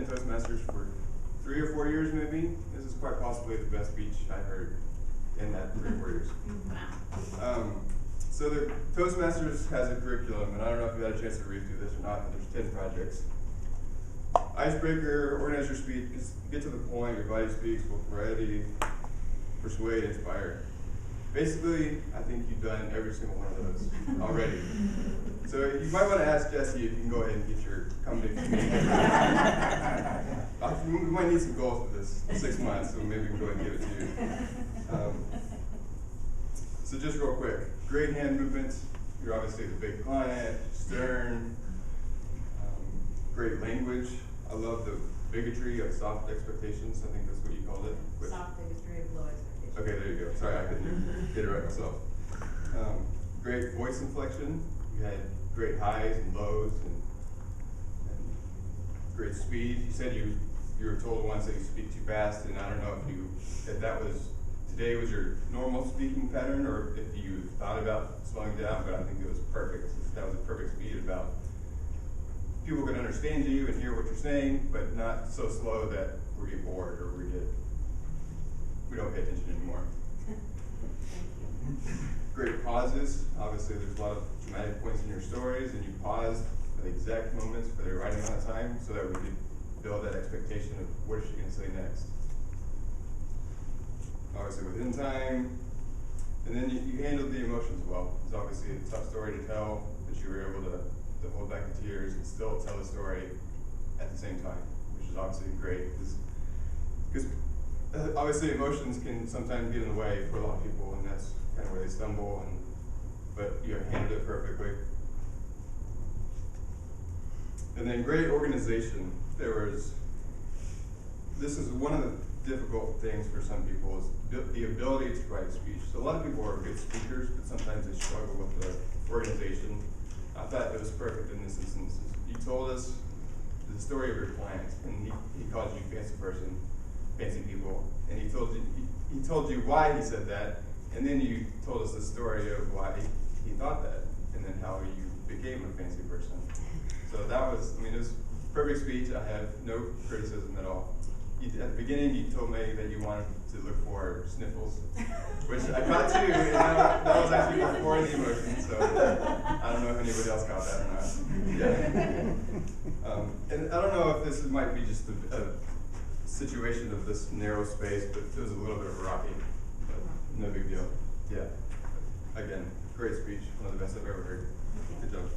Toastmasters for 3 or 4 years maybe. This is quite possibly the best speech I heard in that 3 or 4 years. So the Toastmasters has a curriculum, and I don't know if you had a chance to read through this or not, but there's 10 projects. Icebreaker, organize your speech, get to the point, your body speaks, both variety, persuade, inspire. Basically, I think you've done every single one of those already. So you might want to ask Jesse if you can go ahead and get your company. We might need some goals for this 6 months, so maybe we can go ahead and give it to you. So just real quick, great hand movements. You're obviously the big client, stern, great language. I love the bigotry of soft expectations. I think that's what you called it. Soft bigotry of low expectations. Okay, there you go. Sorry, I couldn't get it right myself. Great voice inflection. You had great highs and lows and great speed. You said you were told once that you speak too fast, and I don't know if that was today was your normal speaking pattern or if you thought about slowing down, but I think it was perfect. That was a perfect speed about people can understand you and hear what you're saying, but not so slow that we get bored or we don't pay attention anymore. Great pauses. Obviously, there's a lot of dramatic points in your stories, and you paused at the exact moments for the right amount of time so that we could build that expectation of what is she going to say next. Obviously, within time, and then you handled the emotions well. It's obviously a tough story to tell, but you were able to hold back the tears and still tell the story at the same time, which is obviously great. Because obviously emotions can sometimes get in the way for a lot of people, and that's kind of where they stumble, but you handled it perfectly. And then great organization. This is one of the difficult things for some people is the ability to write a speech. So a lot of people are good speakers, but sometimes they struggle with the organization. I thought it was perfect in this instance. You told us the story of your client, and he called you fancy person, fancy people, and he told you why he said that, and then you told us the story of why he thought that, and then how you became a fancy person. So that was, it was a perfect speech. I have no criticism at all. At the beginning, you told me that you wanted to look for sniffles, which I caught too, and that was actually before the emotion, so I don't know if anybody else got that or not. Yeah. And I don't know if this might be just a situation of this narrow space, but it was a little bit of a rocky, but no big deal. Yeah. Again, great speech, one of the best I've ever heard. Good job.